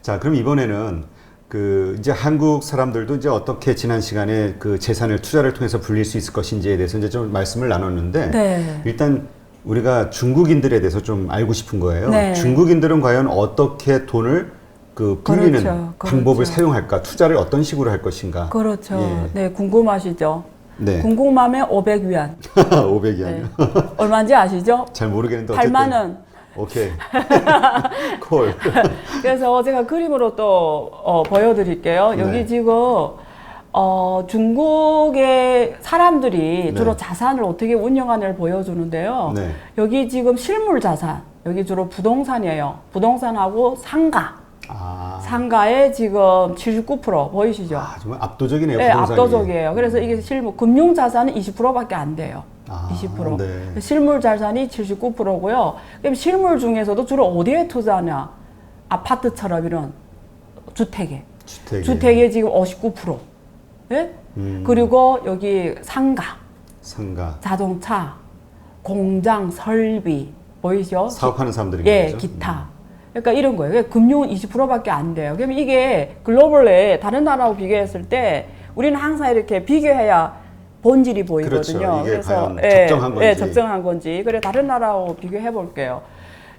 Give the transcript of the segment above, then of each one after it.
자, 그럼 이번에는 그 이제 한국 사람들도 이제 어떻게 지난 시간에 그 재산을 투자를 통해서 불릴 수 있을 것인지에 대해서 이제 좀 말씀을 나눴는데 네. 일단 우리가 중국인들에 대해서 좀 알고 싶은 거예요. 네. 중국인들은 과연 어떻게 돈을 그 불리는 그렇죠. 방법을 그렇죠. 사용할까? 투자를 어떤 식으로 할 것인가? 그렇죠. 예. 네, 궁금하시죠? 네. 궁금하면 500위안. 500이 네. 아니요. 얼마인지 아시죠? 잘 모르겠는데 어쨌든 8만 원. 오케이. 콜. 그래서 제가 그림으로 또 보여드릴게요. 여기 네. 지금 중국의 사람들이 주로 네. 자산을 어떻게 운영하는지를 보여주는데요. 네. 여기 지금 실물 자산, 여기 주로 부동산이에요. 부동산하고 상가. 아. 상가에 지금 79% 보이시죠? 아, 정말 압도적이네요. 네, 부동산이. 압도적이에요. 그래서 이게 실물, 금융 자산은 20%밖에 안 돼요. 아, 20%. 네. 실물 자산이 79%고요. 그럼 실물 중에서도 주로 어디에 투자하냐? 아파트처럼 이런 주택에. 주택에 지금 59%. 예? 그리고 여기 상가, 자동차, 공장, 설비. 보이죠? 사업하는 사람들이 예, 거죠? 기타. 그러니까 이런 거예요. 금융은 20%밖에 안 돼요. 그러면 이게 글로벌에 다른 나라하고 비교했을 때 우리는 항상 이렇게 비교해야 본질이 보이거든요. 그렇죠. 이게 그래서 과연 적정한 건지. 적정한 건지. 그래 다른 나라하고 비교해 볼게요.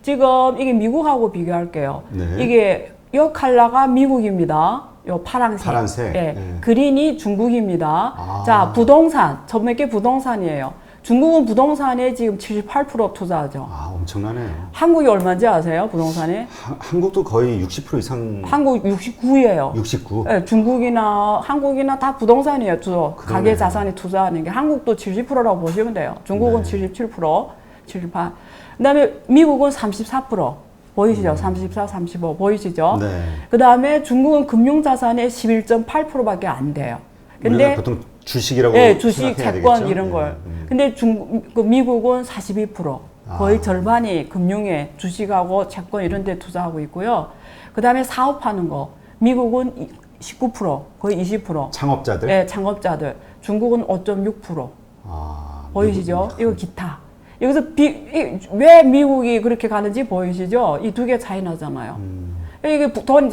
지금 이게 미국하고 비교할게요. 네. 이게 요 컬러가 미국입니다. 요 파란색. 파란색. 예. 네. 그린이 중국입니다. 아. 자, 부동산. 전매게 부동산이에요. 중국은 부동산에 지금 78% 투자하죠. 아, 엄청나네요. 한국이 얼마인지 아세요? 부동산에? 한국도 거의 60% 이상. 한국 69예요. 69. 네, 중국이나 한국이나 다 부동산이에요. 주로 가계 자산에 투자하는 게 한국도 70%라고 보시면 돼요. 중국은 네. 77%, 78. 그다음에 미국은 34%. 보이시죠? 34, 35 보이시죠? 네. 그다음에 중국은 금융 자산의 11.8%밖에 안 돼요. 우리가 보통 주식이라고 예, 주식, 생각해야 채권 되겠죠? 이런 예, 걸. 근데 그 미국은 42%. 거의 절반이 금융에 주식하고 채권 이런 데 투자하고 있고요. 그다음에 사업하는 거. 미국은 19%, 거의 20%. 창업자들? 예, 창업자들. 중국은 5.6%. 아, 보이시죠? 이거 기타. 여기서 왜 미국이 그렇게 가는지 보이시죠? 이 두 개 차이 나잖아요. 이게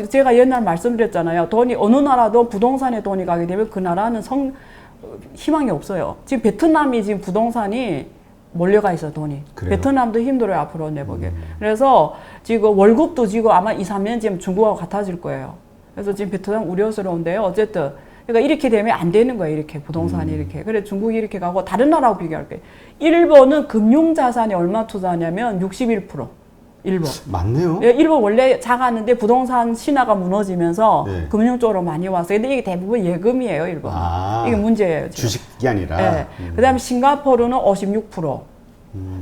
제가 옛날 말씀드렸잖아요. 돈이 어느 나라도 부동산에 돈이 가게 되면 그 나라는 희망이 없어요. 지금 베트남이 지금 부동산이 몰려가 있어 돈이. 그래요? 베트남도 힘들어요 앞으로 내보게. 그래서 지금 월급도 지금 아마 2, 3년 지금 중국하고 같아질 거예요. 그래서 지금 베트남 우려스러운데요. 어쨌든 그러니까 이렇게 되면 안 되는 거예요. 이렇게 부동산이 이렇게. 그래 중국이 이렇게 가고 다른 나라하고 비교할게요. 일본은 금융 자산에 얼마 투자하냐면 61%. 일본. 맞네요. 예, 일본 원래 작았는데 부동산 신화가 무너지면서 네. 금융 쪽으로 많이 왔어요. 근데 이게 대부분 예금이에요, 일본. 아, 이게 문제예요. 지금. 주식이 아니라. 예. 그다음에 싱가포르는 56%,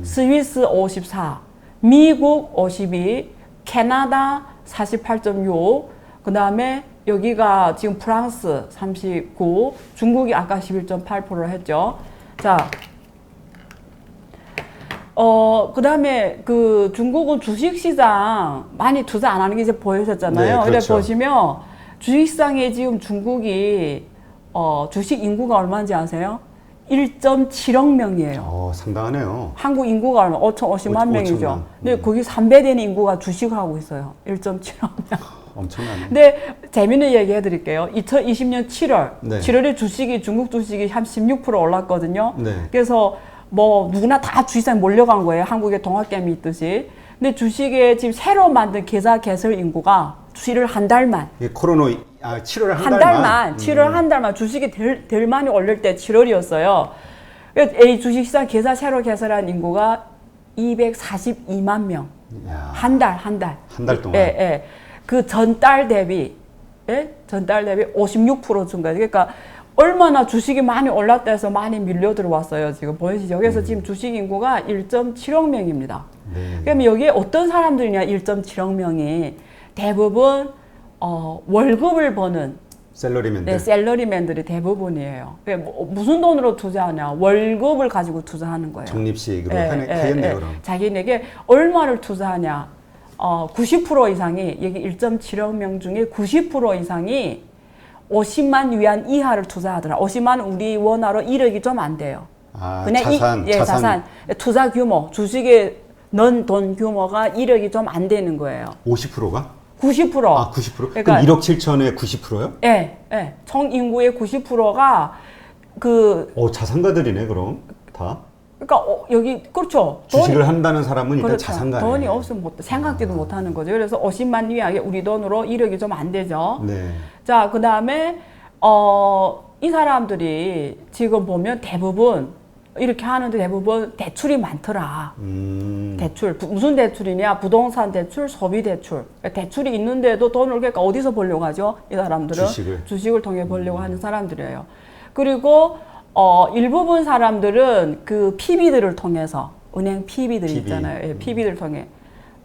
스위스 54, 미국 52, 캐나다 48.6, 그다음에 여기가 지금 프랑스 39, 중국이 아까 11.8% 했죠. 자. 그 다음에 그 중국은 주식시장 많이 투자 안 하는 게 이제 보이셨잖아요. 네, 근데 그렇죠. 보시면 주식시장에 지금 중국이, 주식 인구가 얼마인지 아세요? 1.7억 명이에요. 상당하네요. 한국 인구가 얼마? 5,050만 명이죠. 5천만. 근데 거기 3배 되는 인구가 주식하고 있어요. 1.7억 명. 엄청나네. 근데 재밌는 얘기 해드릴게요. 2020년 7월. 네. 7월에 중국 주식이 한 16% 올랐거든요. 네. 그래서 뭐 누구나 다 주식시장에 몰려간 거예요. 한국에 동학개미 있듯이. 근데 주식에 지금 새로 만든 계좌 개설 인구가 7월 한 달만. 이게 7월 한 달만. 7월 한 달만 주식이 덜 많이 올릴 때 7월이었어요. 이 주식시장 계좌 새로 개설한 인구가 242만 명. 야, 한 달. 한 달 동안. 예, 예. 그 전달 대비, 예? 전달 대비 56% 증가. 그러니까 얼마나 주식이 많이 올랐다 해서 많이 밀려 들어왔어요. 지금 보이시죠? 그래서 지금 주식 인구가 1.7억 명입니다. 네. 그럼 여기에 어떤 사람들이냐, 1.7억 명이 대부분, 월급을 버는 샐러리맨들. 네, 샐러리맨들이 대부분이에요. 무슨 돈으로 투자하냐? 월급을 가지고 투자하는 거예요. 적립식으로 하겠네요, 그럼. 자기에게 얼마를 투자하냐? 90% 이상이, 여기 1.7억 명 중에 90% 이상이 50만 위안 이하를 투자하더라. 50만 우리 원화로 1억이 좀 안 돼요. 아, 그냥 자산. 투자 규모, 주식에 넣은 돈 규모가 1억이 좀 안 되는 거예요. 50%가? 90%. 아, 90%? 그러니까 그럼 1억 7천에 90%요? 예, 예. 총 인구의 90%가 그 자산가들이네, 그럼 다. 그러니까 여기 그렇죠. 주식을 한다는 사람은 일단 그렇죠. 자산가네. 돈이 없으면 생각지도 못하는 거죠. 그래서 50만 위약에 우리 돈으로 1억이 좀 안 되죠. 네. 자, 그다음에 이 사람들이 지금 보면 대부분 이렇게 하는데 대부분 대출이 많더라. 대출 무슨 대출이냐? 부동산 대출, 소비 대출. 대출이 있는데도 돈을 그러니까 어디서 벌려고 하죠? 이 사람들은 주식을 통해 벌려고 하는 사람들이에요. 그리고 일부분 사람들은 그 PB들을 통해서 은행 PB들 있잖아요. 예, PB들 통해.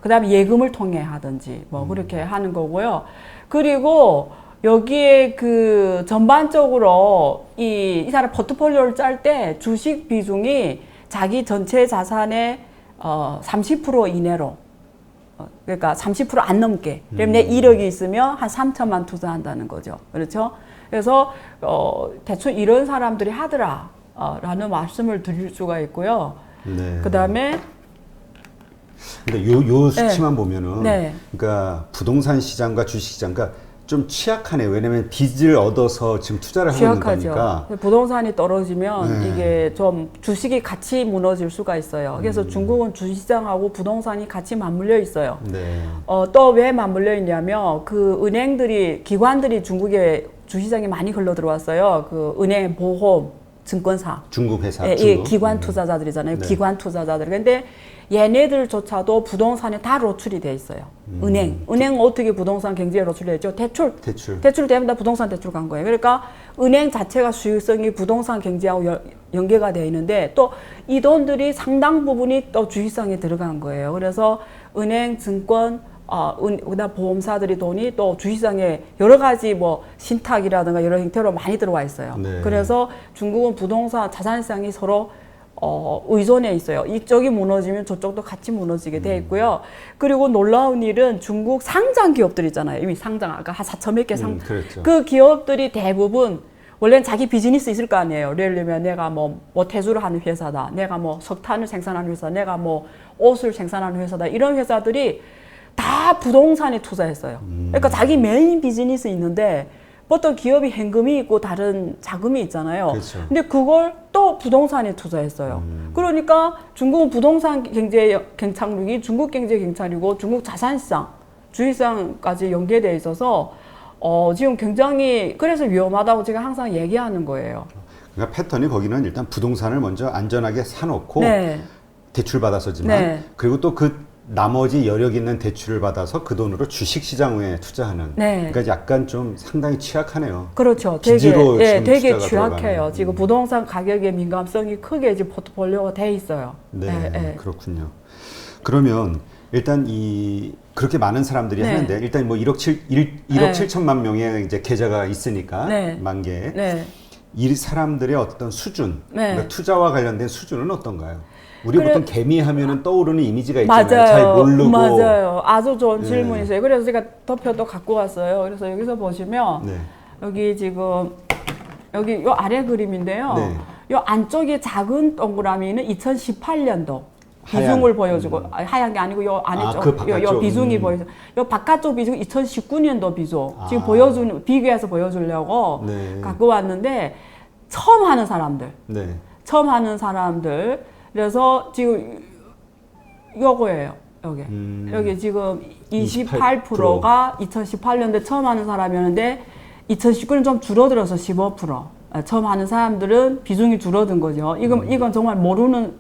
그다음에 예금을 통해 하든지 뭐 그렇게 하는 거고요. 그리고 여기에 그 전반적으로 이 사람 포트폴리오를 짤 때 주식 비중이 자기 전체 자산의 30% 이내로 그러니까 30% 안 넘게. 그러면 내 1억이 있으면 한 3천만 투자한다는 거죠. 그렇죠? 그래서 대충 이런 사람들이 하더라 라는 말씀을 드릴 수가 있고요. 네. 그다음에 근데 요 수치만 네. 보면은 네. 그러니까 부동산 시장과 주식 시장과 좀 취약하네요. 왜냐면 빚을 얻어서 지금 투자를 하고 있는 거니까. 부동산이 떨어지면 네. 이게 좀 주식이 같이 무너질 수가 있어요. 그래서 중국은 주식시장하고 부동산이 같이 맞물려 있어요. 네. 또 왜 맞물려 있냐면 그 은행들이 기관들이 중국에 주시장에 많이 흘러 들어왔어요. 그 은행, 보험, 증권사. 중국 회사. 예, 중국. 기관 투자자들이잖아요. 네. 기관 투자자들. 근데 얘네들조차도 부동산에 다 노출이 돼 있어요. 은행 어떻게 부동산 경제에 노출되죠? 대출. 대출 때문에 다 부동산 대출 간 거예요. 그러니까 은행 자체가 수익성이 부동산 경제하고 연계가 되어 있는데 또 이 돈들이 상당 부분이 또 주식시장에 들어간 거예요. 그래서 은행, 증권, 그다음 보험사들이 돈이 또 주식시장에 여러 가지 뭐 신탁이라든가 여러 형태로 많이 들어와 있어요. 네. 그래서 중국은 부동산 자산시장이 서로 의존해 있어요. 이쪽이 무너지면 저쪽도 같이 무너지게 돼 있고요. 그리고 놀라운 일은 중국 상장 기업들 있잖아요. 이미 상장 아까 한 4천 몇 개 그렇죠. 그 기업들이 대부분 원래는 자기 비즈니스 있을 거 아니에요. 예를 들면 내가 뭐 태주를 하는 회사다. 내가 뭐 석탄을 생산하는 회사, 내가 뭐 옷을 생산하는 회사다. 이런 회사들이 다 부동산에 투자했어요. 그러니까 자기 메인 비즈니스 있는데 보통 기업이 현금이 있고 다른 자금이 있잖아요. 그렇죠. 근데 그걸 또 부동산에 투자했어요. 그러니까 중국은 부동산 경제 경착륙이 중국 경제 경착륙이고 중국 자산시장, 주식시장까지 연계되어 있어서 지금 굉장히 그래서 위험하다고 제가 항상 얘기하는 거예요. 그러니까 패턴이 거기는 일단 부동산을 먼저 안전하게 사놓고 네. 대출 받아서지만 네. 그리고 또 그 나머지 여력 있는 대출을 받아서 그 돈으로 주식시장에 투자하는. 네. 그러니까 약간 좀 상당히 취약하네요. 그렇죠. 빚으로 되게 지금 취약해요. 들어가는. 지금 부동산 가격의 민감성이 크게 지금 포트폴리오가 돼 있어요. 네, 그렇군요. 그러면 일단 그렇게 많은 사람들이 네. 하는데 일단 뭐 1억 네. 7천만 명의 이제 계좌가 있으니까 네. 만 개. 네. 이 사람들의 어떤 수준, 네. 그러니까 투자와 관련된 수준은 어떤가요? 우리 보통 개미 하면은 떠오르는 이미지가 있잖아요. 맞아요. 잘 모르고. 맞아요. 아주 좋은 네. 질문이세요. 그래서 제가 도표도 갖고 왔어요. 그래서 여기서 보시면 네. 여기 지금 여기 요 아래 그림인데요. 네. 요 안쪽에 작은 동그라미는 2018년도 비중을 보여주고 하얀 게 아니고 요 안에 그 바깥쪽. 요 비중이 보여요. 요 바깥쪽 비중 2019년도 비중 지금 비교해서 보여주려고 네. 갖고 왔는데 처음 하는 사람들. 네. 처음 하는 사람들. 그래서 지금 요거예요. 여기 지금 28%가 2018년도에 처음 하는 사람이었는데 2019년 좀 줄어들어서 15%. 처음 하는 사람들은 비중이 줄어든 거죠. 이건 정말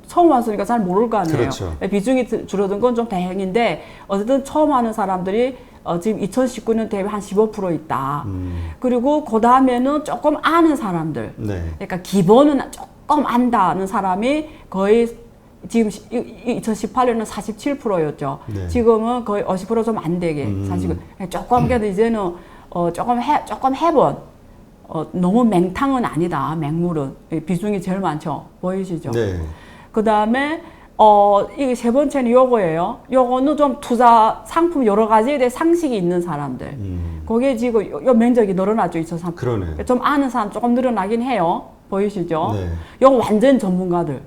처음 왔으니까 잘 모를 거 아니에요. 그렇죠. 비중이 줄어든 건 좀 다행인데 어쨌든 처음 하는 사람들이 지금 2019년 대비 한 15% 있다. 그리고 그 다음에는 조금 아는 사람들. 네. 그러니까 기본은 조금 안다는 사람이 거의 지금 2018년은 47%였죠. 네. 지금은 거의 50% 좀 안 되게 사실 조금 그래도 이제는 조금 해본 너무 맹탕은 아니다. 맹물은 비중이 제일 많죠. 보이시죠? 네. 그 다음에 이게 세 번째는 요거예요. 요거는 좀 투자 상품 여러 가지에 대해 상식이 있는 사람들. 거기에 지금 요 면적이 늘어났죠. 2003. 그러네. 좀 아는 사람 조금 늘어나긴 해요. 보이시죠? 네. 요거 완전 전문가들.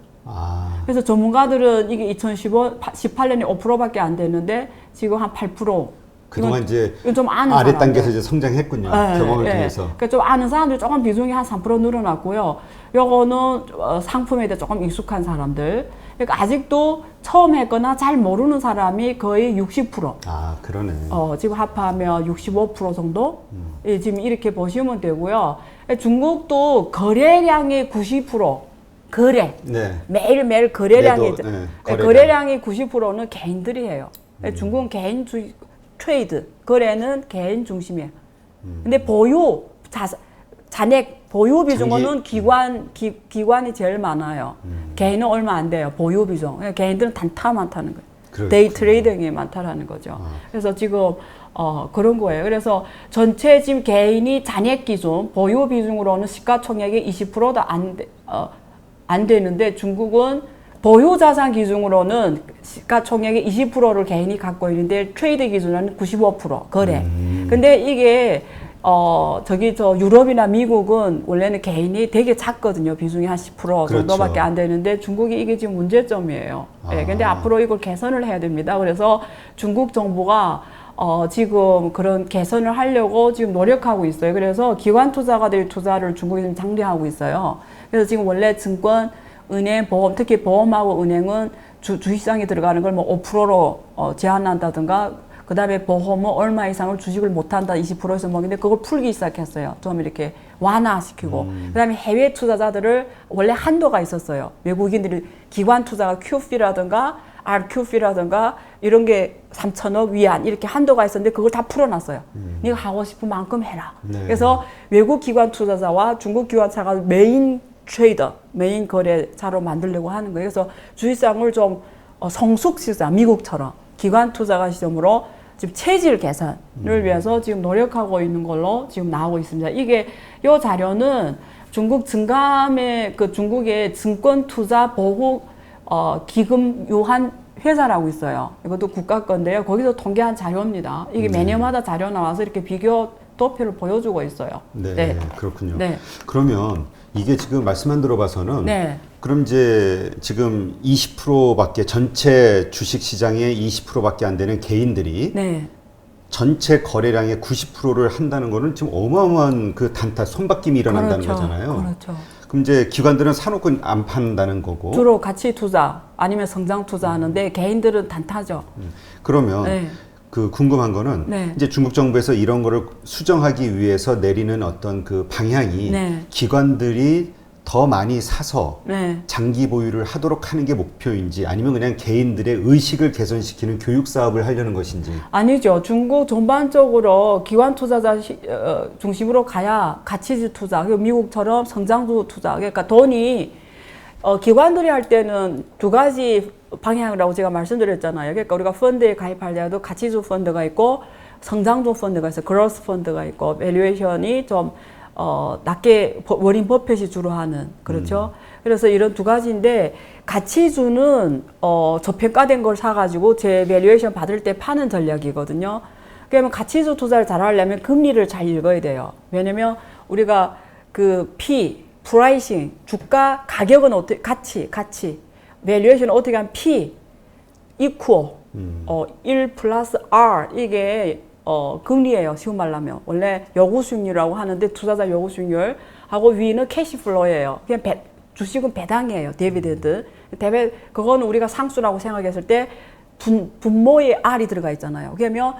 그래서 전문가들은 이게 2018년에 5%밖에 안 됐는데 지금 한 8%. 그동안 이제 이건 좀 아는 아래 사람들. 단계에서 이제 성장했군요. 경험을 통해서. 그러니까 좀 아는 사람들이 조금 비중이 한 3% 늘어났고요. 요거는 상품에 대해 조금 익숙한 사람들. 그러니까 아직도 처음 했거나 잘 모르는 사람이 거의 60%. 아, 그러네. 지금 합하면 65% 정도? 예, 지금 이렇게 보시면 되고요. 중국도 거래량의 90% 거래. 네. 매일매일 거래량이 매도, 네, 거래량의 90%는 개인들이 해요. 중국은 개인 트레이드, 거래는 개인 중심이에요. 근데 보유, 잔액, 보유 비중은 기관이 제일 많아요. 개인은 얼마 안 돼요. 보유 비중. 개인들은 단타 많다는 거예요. 그렇군요. 데이 트레이딩이 많다라는 거죠. 그래서 지금 그런 거예요. 그래서 전체 지금 개인이 잔액 기준, 보유 비중으로는 시가총액이 20%도 안 되는데 중국은 보유 자산 기준으로는 시가총액의 20%를 개인이 갖고 있는데 트레이드 기준은 95% 거래. 근데 이게 유럽이나 미국은 원래는 개인이 되게 작거든요. 비중이 한 10% 정도밖에 그렇죠. 안 되는데 중국이 이게 지금 문제점이에요. 네, 근데 앞으로 이걸 개선을 해야 됩니다. 그래서 중국 정부가 지금 그런 개선을 하려고 지금 노력하고 있어요. 그래서 기관 투자가들 투자를 중국이 지금 장려하고 있어요. 그래서 지금 원래 증권, 은행, 보험, 특히 보험하고 은행은 주식시장에 들어가는 걸 뭐 5%로 제한한다든가, 그 다음에 보험은 얼마 이상을 주식을 못한다 20%에서 먹는데 그걸 풀기 시작했어요. 좀 이렇게 완화시키고. 그 다음에 해외 투자자들을 원래 한도가 있었어요. 외국인들이 기관 투자가 QF라든가 RQF라든가 이런 게 3천억 위안 이렇게 한도가 있었는데 그걸 다 풀어놨어요. 네가 하고 싶은 만큼 해라. 네. 그래서 외국 기관 투자자와 중국 기관차가 메인 트레이더, 메인 거래자로 만들려고 하는 거예요. 그래서 주식시장을 좀 성숙시장, 미국처럼 기관 투자가 시점으로 지금 체질 개선을 위해서 지금 노력하고 있는 걸로 지금 나오고 있습니다. 이 자료는 중국 증감의 중국의 증권 투자 보호 기금 유한 회사라고 있어요. 이것도 국가 건데요. 거기서 통계한 자료입니다. 이게 매년마다 자료 나와서 이렇게 비교 도표를 보여주고 있어요. 네, 그렇군요. 네. 그러면 이게 지금 말씀만 들어봐서는 네. 그럼 이제 지금 20%밖에 전체 주식 시장의 20%밖에 안 되는 개인들이 네. 전체 거래량의 90%를 한다는 거는 지금 어마어마한 그 단타 손바뀜이 일어난다는 그렇죠. 거잖아요. 그렇죠. 그럼 이제 기관들은 사놓고 안 판다는 거고. 주로 가치 투자 아니면 성장 투자하는데 개인들은 단타죠. 그러면 네. 그 궁금한 거는 네. 이제 중국 정부에서 이런 거를 수정하기 위해서 내리는 어떤 그 방향이 네. 기관들이 더 많이 사서 네. 장기 보유를 하도록 하는 게 목표인지 아니면 그냥 개인들의 의식을 개선시키는 교육 사업을 하려는 것인지. 아니죠. 중국 전반적으로 기관 투자자 중심으로 가야 가치주 투자, 미국처럼 성장주 투자. 그러니까 돈이 기관들이 할 때는 두 가지 방향이라고 제가 말씀드렸잖아요. 그러니까 우리가 펀드에 가입할 때도 가치주 펀드가 있고 성장주 펀드가 있어요. 그로스 펀드가 있고 밸류에이션이 좀 낮게 워린 버핏이 주로 하는 그렇죠. 그래서 이런 두 가지인데 가치주는 저평가된 걸 사가지고 제 밸류에이션 받을 때 파는 전략이거든요. 그러면 가치주 투자를 잘 하려면 금리를 잘 읽어야 돼요. 왜냐면 우리가 프라이싱, 주가 가격은 어떻게 가치 밸류에이션은 어떻게 하면 P equal 1 플러스 R 이게 금리예요. 쉬운 말로 하면. 원래 요구 수익률이라고 하는데 투자자 요구 수익률하고 위는 캐시플로우예요. 그냥 주식은 배당이에요. 디비덴드. 그거는 우리가 상수라고 생각했을 때 분모에 R이 들어가 있잖아요. 그러면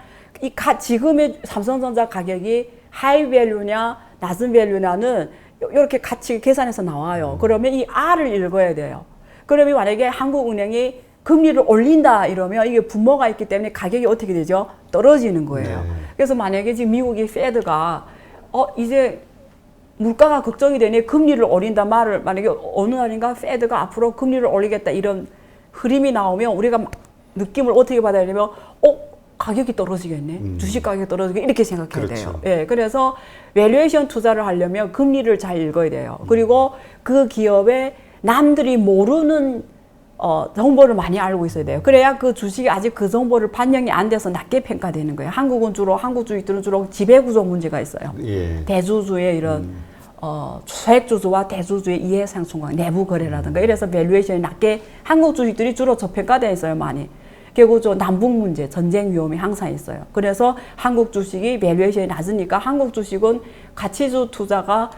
지금의 삼성전자 가격이 하이 밸류냐 낮은 밸류냐는 이렇게 같이 계산해서 나와요. 그러면 이 R을 읽어야 돼요. 그러면 만약에 한국은행이 금리를 올린다 이러면 이게 분모가 있기 때문에 가격이 어떻게 되죠? 떨어지는 거예요. 네. 그래서 만약에 지금 미국의 페드가 이제 물가가 걱정이 되니 금리를 올린다 말을 만약에 어느 날인가 페드가 앞으로 금리를 올리겠다 이런 흐름이 나오면 우리가 느낌을 어떻게 받아야 되냐면 가격이 떨어지겠네. 주식 가격이 떨어지겠네. 이렇게 생각해야 그렇죠. 돼요. 예, 그래서 밸류에이션 투자를 하려면 금리를 잘 읽어야 돼요. 그리고 그 기업에 남들이 모르는 정보를 많이 알고 있어야 돼요. 그래야 그 주식이 아직 그 정보를 반영이 안 돼서 낮게 평가되는 거예요. 한국 주식들은 주로 지배구조 문제가 있어요. 예. 대주주의 이런 소액주주와 대주주의 이해상충과 내부 거래라든가 이래서 밸류에이션이 낮게 한국 주식들이 주로 저평가되어 있어요. 많이. 결국 저 남북 문제, 전쟁 위험이 항상 있어요. 그래서 한국 주식이 밸류에이션이 낮으니까 한국 주식은 가치주 투자가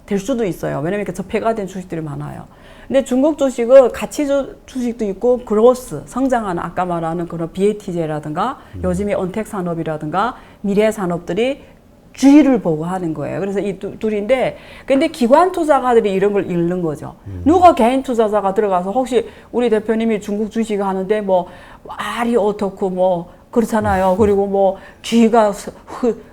될 수도 있어요. 왜냐면 이렇게 접해가 된 주식들이 많아요. 근데 중국 주식은 가치주 주식도 있고 그로스, 성장하는 아까 말하는 그런 BATJ라든가 요즘에 언택 산업이라든가 미래 산업들이 주의를 보고 하는 거예요. 그래서 이 둘인데, 근데 기관 투자가들이 이런 걸 잃는 거죠. 누가 개인 투자자가 들어가서 혹시 우리 대표님이 중국 주식 하는데 뭐 알이 어떻고 뭐 그렇잖아요. 그리고 뭐 귀가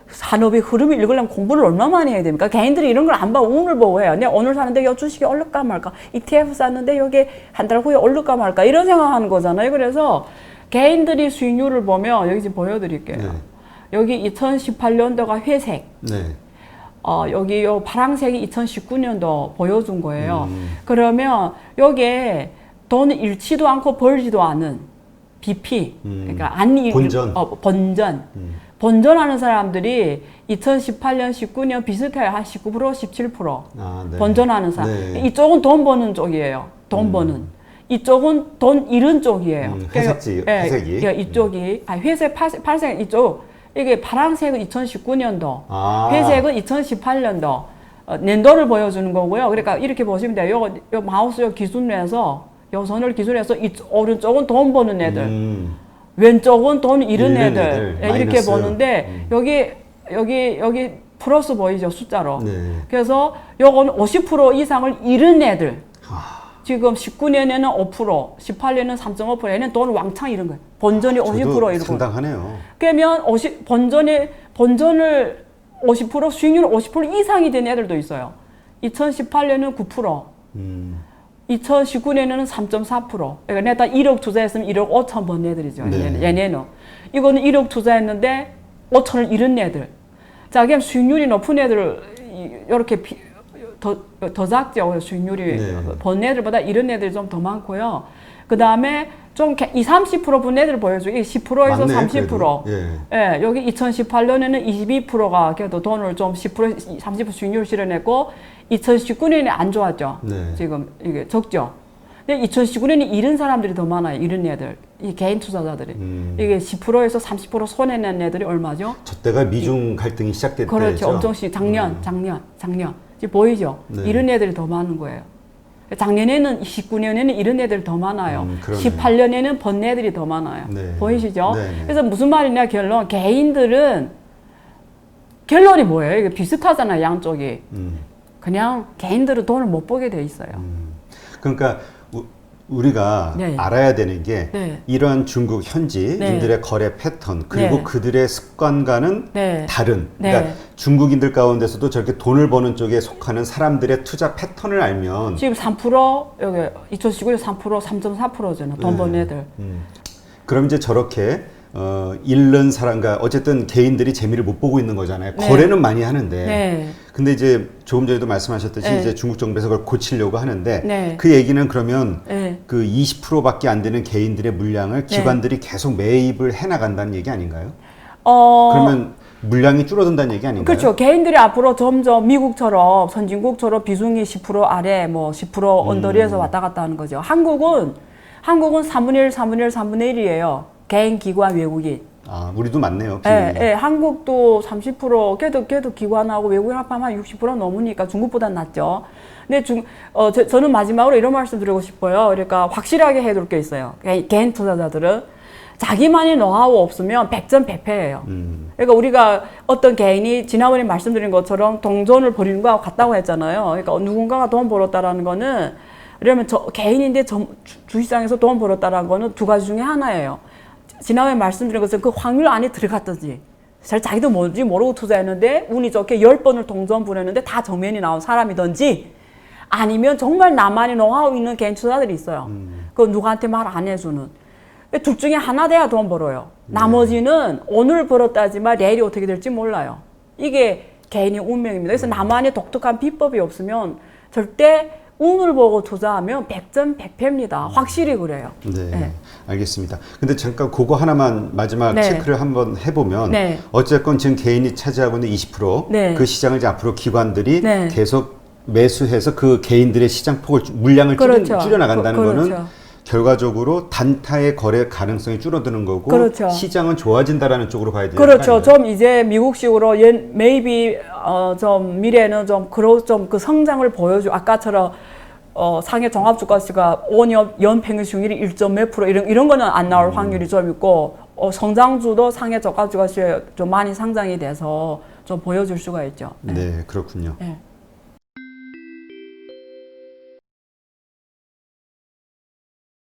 산업의 흐름을 읽으려면 공부를 얼마 많이 해야 됩니까? 개인들이 이런 걸 안 봐. 운을 보고 해요. 내가 오늘 사는데 이 주식이 오를까 말까? ETF 샀는데 여기 한 달 후에 오를까 말까? 이런 생각하는 거잖아요. 그래서 개인들이 수익률을 보면 여기 지금 보여드릴게요. 네. 여기 2018년도가 회색. 네. 여기 요 파란색이 2019년도 보여준 거예요. 그러면 여기에 돈 잃지도 않고 벌지도 않은 BP. 그러니까 본전. 본전. 본전하는 사람들이 2018년, 19년 비슷해요. 한 19%, 17%. 아, 네. 본전하는 사람. 네. 이쪽은 돈 버는 쪽이에요. 돈 버는. 이쪽은 돈 잃은 쪽이에요. 회색지, 회색이. 그러니까 이쪽이, 회색, 파란색 이쪽. 이게 파란색은 2019년도, 회색은 2018년도. 년도를 보여주는 거고요. 그러니까 이렇게 보시면 돼요. 요 마우스 요 기준에서, 요 선을 기준해서 오른쪽은 돈 버는 애들. 왼쪽은 돈 잃은 애들. 예, 이렇게 마이너스. 보는데 여기 플러스 보이죠, 숫자로. 네. 그래서 요거는 50% 이상을 잃은 애들. 지금 19년에는 5%, 18년에는 3.5%, 얘는 돈 왕창 잃은 거예요. 본전이 50% 잃고. 상당하네요. 그러면 본전을 50%, 수익률 50% 이상이 된 애들도 있어요. 2018년에는 9%. 2019년에는 3.4%. 그러니까 내가 1억 투자했으면 1억 5천 번 애들이죠. 네. 얘네는. 이거는 1억 투자했는데 5천을 잃은 애들. 자, 그냥 수익률이 높은 애들을 이렇게 더 작죠. 수익률이. 네. 번 애들보다 잃은 애들이 좀 더 많고요. 그 다음에 좀 20, 30%분 애들 보여줘요. 10%에서 맞네, 30%. 예, 여기 2018년에는 22%가 그래도 돈을 좀 10%, 30% 수익률 실현했고, 2019년에 안 좋았죠. 네. 지금 이게 적죠. 근데 2019년에 잃은 사람들이 더 많아요. 잃은 애들. 이 개인 투자자들이. 이게 10%에서 30% 손해낸 애들이 얼마죠? 저 때가 미중 갈등이 시작될 때죠. 그렇죠. 엄청 작년. 지금 보이죠? 네. 이런 애들이 더 많은 거예요. 작년에는 19년에는 이런 애들이 더 많아요. 그러네. 18년에는 번 애들이 더 많아요. 네. 보이시죠? 네. 그래서 무슨 말이냐 결론. 개인들은 결론이 뭐예요? 이게 비슷하잖아요. 양쪽이. 그냥 개인들은 돈을 못 보게 돼 있어요. 그러니까 우리가 네. 알아야 되는 게 네. 이런 중국 현지인들의 네. 거래 패턴 그리고 네. 그들의 습관과는 네. 다른 네. 그러니까 중국인들 가운데서도 저렇게 돈을 버는 쪽에 속하는 사람들의 투자 패턴을 알면 지금 3% 여기 2019년 3% 3.4%잖아. 돈 버는 애들. 그럼 이제 저렇게 잃는 사람과 어쨌든 개인들이 재미를 못 보고 있는 거잖아요. 네. 거래는 많이 하는데 네. 근데 이제 조금 전에도 말씀하셨듯이 네. 이제 중국 정부에서 그걸 고치려고 하는데 네. 그 얘기는 그러면 네. 그 20%밖에 안 되는 개인들의 물량을 기관들이 계속 매입을 해 나간다는 얘기 아닌가요? 그러면 물량이 줄어든다는 얘기 아닌가요? 그렇죠. 개인들이 앞으로 점점 미국처럼 선진국처럼 비중이 10% 아래 뭐 10% 언저리에서 왔다 갔다 하는 거죠. 한국은 3분의 1, 3분의 1, 3분의 1이에요. 개인, 기관, 외국인. 아, 우리도 많네요. 예, 예, 한국도 30%, 걔도 기관하고 외국인 합하면 60% 넘으니까 중국보다는 낫죠. 근데 저는 마지막으로 이런 말씀 드리고 싶어요. 그러니까 확실하게 해둘 게 있어요. 개인 투자자들은 자기만의 노하우 없으면 100점 100패예요. 그러니까 우리가 어떤 개인이 지난번에 말씀드린 것처럼 동전을 버리는 거하고 같다고 했잖아요. 그러니까 누군가가 돈 벌었다라는 거는 그러면 개인인데 주식시장에서 돈 벌었다라는 거는 두 가지 중에 하나예요. 지난번에 말씀드린 것은 그 확률 안에 들어갔든지 잘 자기도 뭔지 모르고 투자했는데 운이 좋게 10번을 동전 보냈는데 다 정면이 나온 사람이든지 아니면 정말 나만의 노하우 있는 개인 투자들이 있어요. 그 누구한테 말 안 해주는. 둘 중에 하나 돼야 돈 벌어요. 나머지는 오늘 벌었다지만 내일이 어떻게 될지 몰라요. 이게 개인의 운명입니다. 그래서 나만의 독특한 비법이 없으면 절대 운을 보고 투자하면 100점 100패입니다. 확실히 그래요. 네, 네. 알겠습니다. 근데 잠깐 그거 하나만 마지막 네. 체크를 한번 해보면 네. 어쨌건 지금 개인이 차지하고 있는 20% 네. 그 시장을 이제 앞으로 기관들이 네. 계속 매수해서 그 개인들의 시장 폭을 물량을 그렇죠. 줄여 나간다는 그렇죠. 거는 결과적으로 단타의 거래 가능성이 줄어드는 거고 그렇죠. 시장은 좋아진다라는 쪽으로 봐야 되는 거 그렇죠. 아니에요? 좀 이제 미국식으로 maybe 좀 미래는 좀 그 성장을 보여주 아까처럼 상해 종합주가시가 5년 연평균 수익률이 1.몇 % 이런 거는 안 나올 확률이 좀 있고 성장주도 상해 종합주가시 좀 많이 상장이 돼서 좀 보여줄 수가 있죠. 네, 그렇군요. 네.